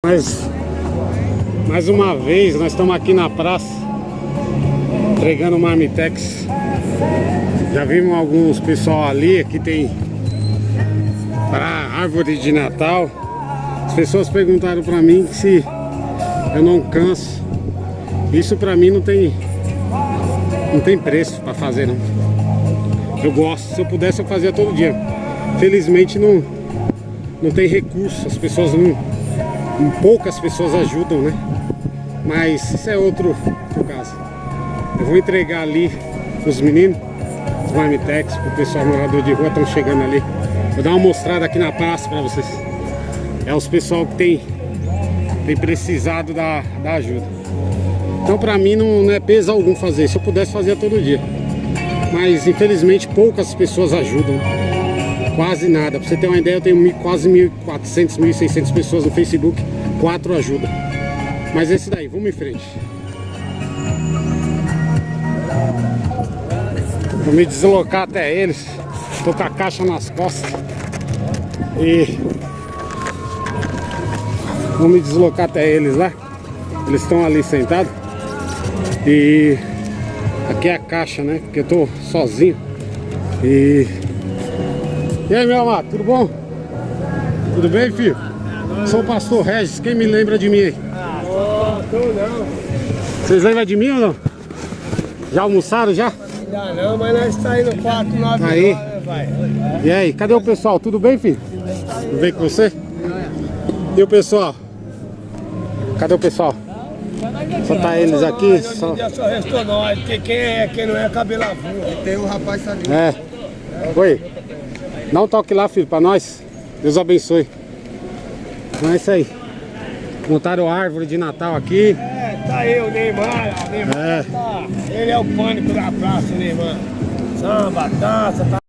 Mas mais uma vez nós estamos aqui na praça entregando marmitex. Já vimos alguns pessoal ali. Aqui tem para árvore de Natal. As pessoas perguntaram para mim se eu não canso. Isso para mim não tem preço para fazer, não. Eu gosto, se eu pudesse eu fazia todo dia. Felizmente não tem recurso, as pessoas poucas pessoas ajudam, né? Mas isso é outro caso. Eu vou entregar ali os meninos, os marmitex, pro pessoal morador de rua, estão chegando ali. Vou dar uma mostrada aqui na praça para vocês. É os pessoal que tem precisado da ajuda. Então pra mim não é peso algum fazer. Se eu pudesse fazia todo dia. Mas infelizmente poucas pessoas ajudam. Quase nada. Pra você ter uma ideia, eu tenho quase 1.400, 1.600 pessoas no Facebook. 4 ajudam. Mas esse daí, vamos em frente. Vou me deslocar até eles. Tô com a caixa nas costas. E vou me deslocar até eles lá. Eles estão ali sentados. E aqui é a caixa, né? Porque eu tô sozinho. E aí, meu amado, tudo bom? Tudo bem, filho? Sou o pastor Regis, quem me lembra de mim aí? Não. Vocês lembram de mim ou não? Já almoçaram já? Ainda não, mas nós está aí no 4-9 Aí. horas, né, vai? E aí, cadê o pessoal? Tudo bem, filho? Tudo bem com você? E o pessoal? Cadê o pessoal? Só tá eles aqui, só... Só restou nós, porque quem não é cabelo avulso. Tem um rapaz ali. É. Oi. Dá um toque lá, filho, pra nós. Deus abençoe. Então é isso aí. Montaram árvore de Natal aqui. Tá aí o Neymar. O Neymar tá. Ele é o pânico da praça, o Neymar. Samba, dança, tá.